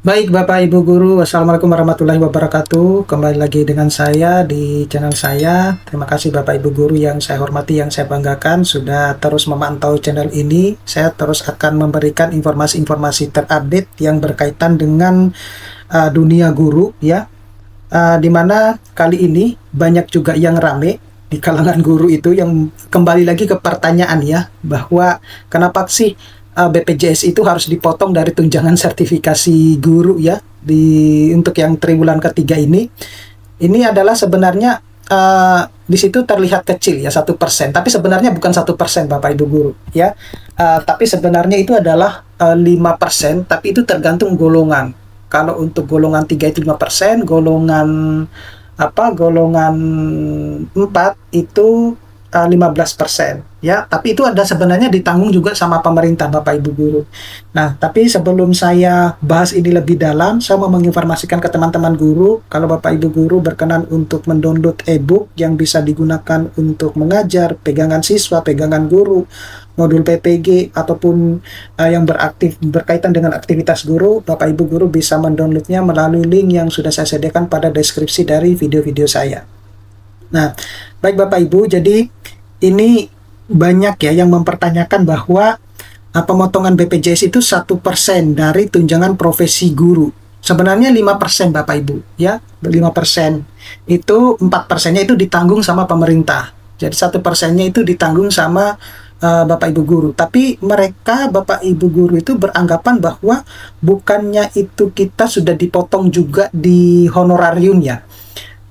Baik Bapak Ibu Guru, Assalamualaikum warahmatullahi wabarakatuh. Kembali lagi dengan saya di channel saya. Terima kasih Bapak Ibu Guru yang saya hormati, yang saya banggakan sudah terus memantau channel ini. Saya terus akan memberikan informasi-informasi terupdate yang berkaitan dengan dunia guru ya. Dimana kali ini banyak juga yang rame di kalangan guru itu yang kembali lagi ke pertanyaan ya, bahwa kenapa sih BPJS itu harus dipotong dari tunjangan sertifikasi guru ya untuk yang triwulan ketiga ini. Ini adalah sebenarnya di situ terlihat kecil ya 1%, tapi sebenarnya bukan 1% Bapak Ibu Guru ya. Tapi sebenarnya itu adalah 5%, tapi itu tergantung golongan. Kalau untuk golongan 3 itu 5%, golongan golongan 4 itu 15% ya, tapi itu ada sebenarnya ditanggung juga sama pemerintah Bapak Ibu Guru. Nah, tapi sebelum saya bahas ini lebih dalam, saya mau menginformasikan ke teman-teman guru, kalau Bapak Ibu Guru berkenan untuk mendownload e-book yang bisa digunakan untuk mengajar, pegangan siswa, pegangan guru, modul PPG, ataupun yang berkaitan dengan aktivitas guru, Bapak Ibu Guru bisa mendownloadnya melalui link yang sudah saya sediakan pada deskripsi dari video-video saya. Nah, baik Bapak Ibu, jadi ini banyak ya yang mempertanyakan bahwa pemotongan BPJS itu 1% dari tunjangan profesi guru. Sebenarnya 5% Bapak Ibu ya, 5%. Itu 4%-nya itu ditanggung sama pemerintah. Jadi 1%-nya itu ditanggung sama Bapak Ibu Guru. Tapi mereka Bapak Ibu Guru itu beranggapan bahwa bukannya itu kita sudah dipotong juga di honorariumnya.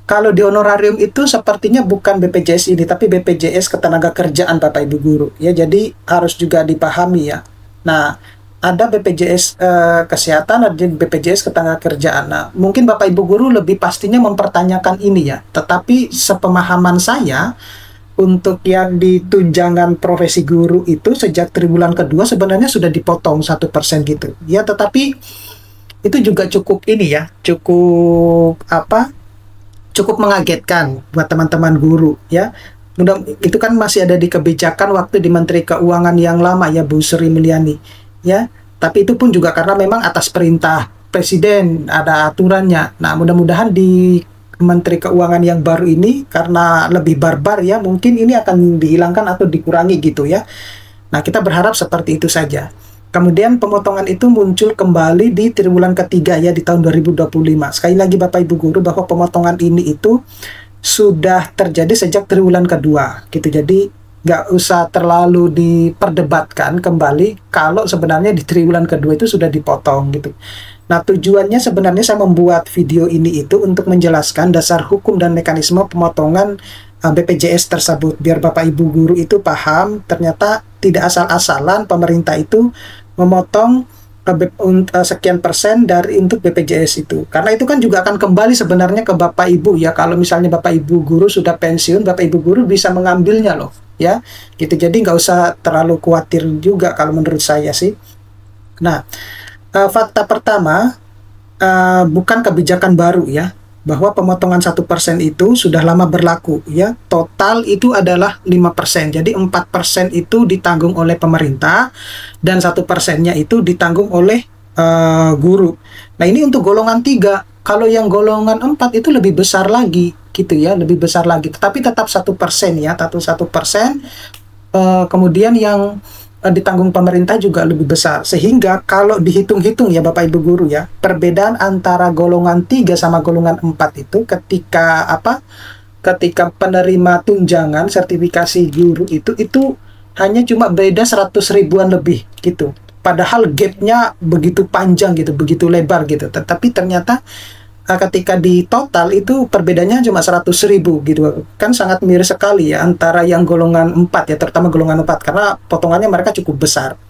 Kalau di honorarium itu sepertinya bukan BPJS ini, tapi BPJS Ketenagakerjaan Bapak Ibu Guru ya. Jadi harus juga dipahami ya. Nah, ada BPJS Kesehatan, ada BPJS Ketenagakerjaan. Nah, mungkin Bapak Ibu Guru lebih pastinya mempertanyakan ini ya. Tetapi sepemahaman saya, untuk yang di tunjangan profesi guru itu sejak triwulan kedua sebenarnya sudah dipotong 1% gitu ya. Tetapi itu juga cukup ini ya, cukup mengagetkan buat teman-teman guru ya. Itu kan masih ada di kebijakan waktu di Menteri Keuangan yang lama ya, Bu Sri Mulyani ya. Tapi itu pun juga karena memang atas perintah Presiden ada aturannya. Nah, mudah-mudahan di Menteri Keuangan yang baru ini karena lebih barbar ya, mungkin ini akan dihilangkan atau dikurangi gitu ya. Nah, kita berharap seperti itu saja. Kemudian pemotongan itu muncul kembali di triwulan ketiga ya, di tahun 2025. Sekali lagi Bapak Ibu Guru, bahwa pemotongan ini itu sudah terjadi sejak triwulan kedua gitu. Jadi nggak usah terlalu diperdebatkan kembali kalau sebenarnya di triwulan kedua itu sudah dipotong gitu. Nah, tujuannya sebenarnya saya membuat video ini itu untuk menjelaskan dasar hukum dan mekanisme pemotongan BPJS tersebut, biar Bapak Ibu Guru itu paham ternyata tidak asal-asalan pemerintah itu memotong sekian persen dari untuk BPJS itu, karena itu kan juga akan kembali sebenarnya ke Bapak Ibu ya. Kalau misalnya Bapak Ibu Guru sudah pensiun, Bapak Ibu Guru bisa mengambilnya loh ya gitu. Jadi nggak usah terlalu khawatir juga kalau menurut saya sih. Nah, fakta pertama, bukan kebijakan baru ya, bahwa pemotongan 1% itu sudah lama berlaku ya. Total itu adalah 5%. Jadi 4% itu ditanggung oleh pemerintah dan 1%-nya itu ditanggung oleh guru. Nah, ini untuk golongan 3. Kalau yang golongan 4 itu lebih besar lagi gitu ya, lebih besar lagi. Tapi tetap 1% ya, 1%. Kemudian yang ditanggung pemerintah juga lebih besar, sehingga kalau dihitung-hitung ya Bapak Ibu Guru ya, perbedaan antara golongan 3 sama golongan 4 itu ketika penerima tunjangan sertifikasi guru itu hanya cuma beda 100 ribuan lebih gitu, padahal gapnya begitu panjang gitu, begitu lebar gitu. Tetapi ternyata ketika di total itu perbedaannya cuma 100 ribu gitu, kan sangat miris sekali ya antara yang golongan 4 ya, terutama golongan 4 karena potongannya mereka cukup besar.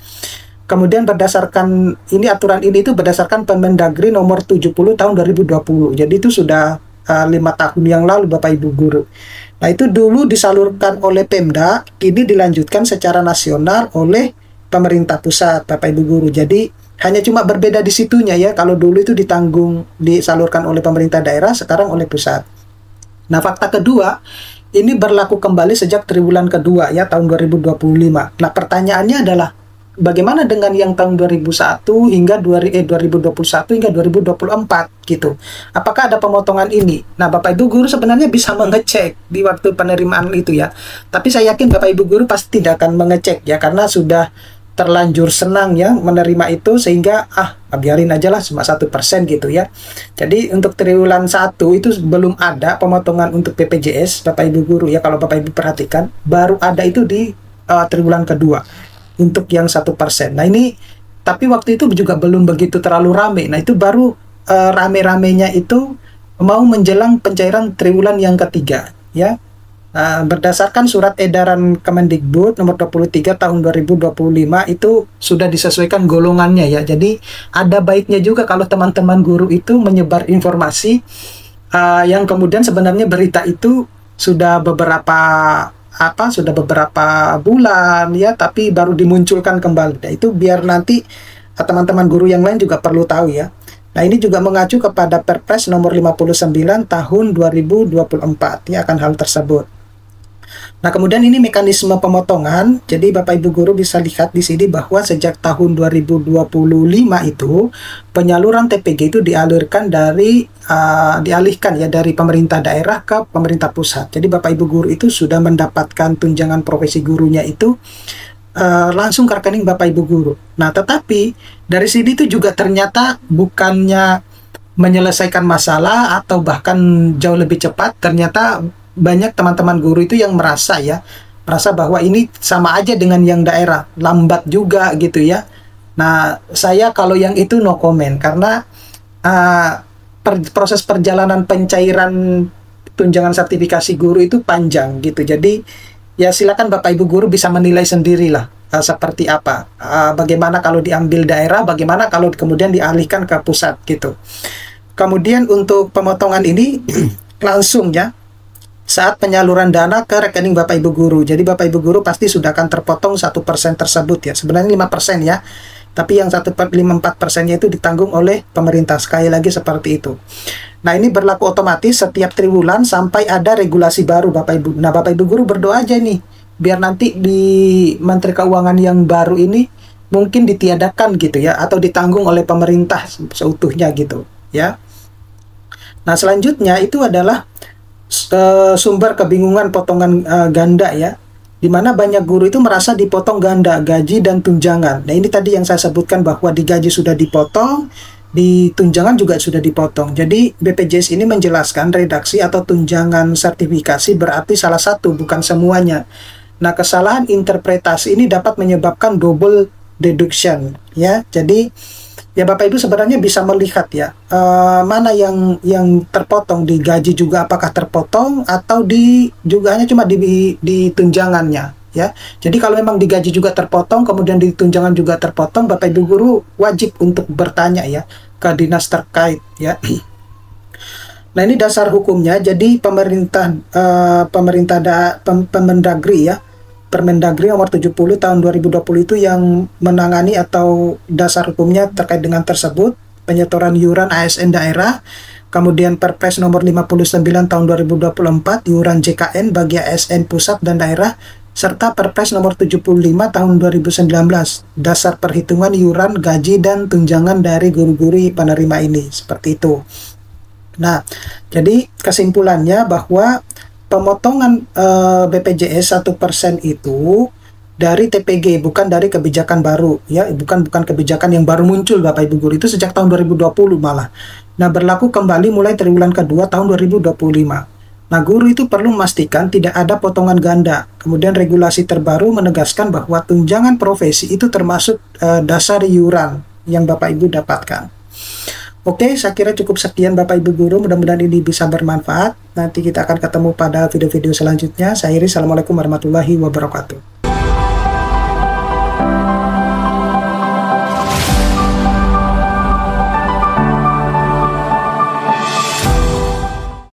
Kemudian berdasarkan ini, aturan ini itu berdasarkan Permendagri nomor 70 tahun 2020. Jadi itu sudah 5 tahun yang lalu Bapak Ibu Guru. Nah, itu dulu disalurkan oleh Pemda, kini dilanjutkan secara nasional oleh pemerintah pusat Bapak Ibu Guru. Jadi hanya cuma berbeda di situnya ya. Kalau dulu itu disalurkan oleh pemerintah daerah, sekarang oleh pusat. Nah, fakta kedua, ini berlaku kembali sejak triwulan kedua ya, tahun 2025. Nah, pertanyaannya adalah bagaimana dengan yang tahun 2001 hingga 2021 hingga 2024 gitu. Apakah ada pemotongan ini? Nah, Bapak Ibu guru sebenarnya bisa mengecek di waktu penerimaan itu ya. Tapi saya yakin Bapak Ibu guru pasti tidak akan mengecek ya, karena sudah terlanjur senang ya menerima itu, sehingga biarin aja lah cuma 1% gitu ya. Jadi untuk triwulan 1 itu belum ada pemotongan untuk BPJS Bapak Ibu guru ya. Kalau Bapak Ibu perhatikan, baru ada itu di triwulan kedua untuk yang 1%. Nah ini, tapi waktu itu juga belum begitu terlalu rame. Nah itu baru rame-ramenya itu mau menjelang pencairan triwulan yang ketiga ya. Berdasarkan surat edaran Kemendikbud nomor 23 tahun 2025 itu sudah disesuaikan golongannya ya. Jadi ada baiknya juga kalau teman-teman guru itu menyebar informasi yang kemudian sebenarnya berita itu sudah beberapa bulan ya, tapi baru dimunculkan kembali. Nah, itu biar nanti teman-teman guru yang lain juga perlu tahu ya. Nah, ini juga mengacu kepada Perpres nomor 59 tahun 2024 ya akan hal tersebut. Nah, kemudian ini mekanisme pemotongan. Jadi Bapak Ibu guru bisa lihat di sini bahwa sejak tahun 2025 itu penyaluran TPG itu dialihkan dari pemerintah daerah ke pemerintah pusat. Jadi Bapak Ibu guru itu sudah mendapatkan tunjangan profesi gurunya itu langsung ke rekening Bapak Ibu guru. Nah, tetapi dari sini itu juga ternyata bukannya menyelesaikan masalah atau bahkan jauh lebih cepat, ternyata banyak teman-teman guru itu yang merasa bahwa ini sama aja dengan yang daerah, lambat juga gitu ya. Nah, saya kalau yang itu no comment, karena proses perjalanan pencairan tunjangan sertifikasi guru itu panjang gitu. Jadi ya silakan Bapak Ibu guru bisa menilai sendirilah seperti apa, bagaimana kalau diambil daerah, bagaimana kalau kemudian dialihkan ke pusat gitu. Kemudian untuk pemotongan ini langsung ya saat penyaluran dana ke rekening Bapak Ibu guru. Jadi Bapak Ibu guru pasti sudah akan terpotong 1% tersebut ya. Sebenarnya 5% ya, tapi yang 1,54%-nya itu ditanggung oleh pemerintah. Sekali lagi seperti itu. Nah, ini berlaku otomatis setiap triwulan sampai ada regulasi baru Bapak Ibu. Nah, Bapak Ibu guru berdoa aja nih, biar nanti di Menteri Keuangan yang baru ini mungkin ditiadakan gitu ya, atau ditanggung oleh pemerintah seutuhnya gitu ya. Nah, selanjutnya itu adalah sumber kebingungan potongan ganda ya, dimana banyak guru itu merasa dipotong ganda gaji dan tunjangan. Nah, ini tadi yang saya sebutkan bahwa di gaji sudah dipotong, di tunjangan juga sudah dipotong. Jadi BPJS ini menjelaskan redaksi atau tunjangan sertifikasi berarti salah satu, bukan semuanya. Nah, kesalahan interpretasi ini dapat menyebabkan double deduction ya. Jadi ya Bapak Ibu sebenarnya bisa melihat ya, mana yang terpotong di gaji juga apakah terpotong, atau juga hanya cuma di tunjangannya ya. Jadi kalau memang di gaji juga terpotong, kemudian di tunjangan juga terpotong, Bapak Ibu guru wajib untuk bertanya ya ke dinas terkait ya. Nah, ini dasar hukumnya. Jadi Permendagri ya, Permendagri nomor 70 tahun 2020 itu yang menangani atau dasar hukumnya terkait dengan tersebut, penyetoran iuran ASN daerah, kemudian Perpres nomor 59 tahun 2024 iuran JKN bagi ASN pusat dan daerah, serta Perpres nomor 75 tahun 2019 dasar perhitungan iuran gaji dan tunjangan dari guru-guru penerima ini, seperti itu. Nah, jadi kesimpulannya bahwa pemotongan BPJS 1% itu dari TPG, bukan dari kebijakan baru ya, bukan kebijakan yang baru muncul Bapak Ibu guru, itu sejak tahun 2020 malah. Nah, berlaku kembali mulai triwulan kedua tahun 2025. Nah, guru itu perlu memastikan tidak ada potongan ganda. Kemudian regulasi terbaru menegaskan bahwa tunjangan profesi itu termasuk dasar iuran yang Bapak Ibu dapatkan. Oke, saya kira cukup sekian Bapak Ibu guru, mudah-mudahan ini bisa bermanfaat. Nanti kita akan ketemu pada video-video selanjutnya. Saya Iris, Assalamualaikum warahmatullahi wabarakatuh.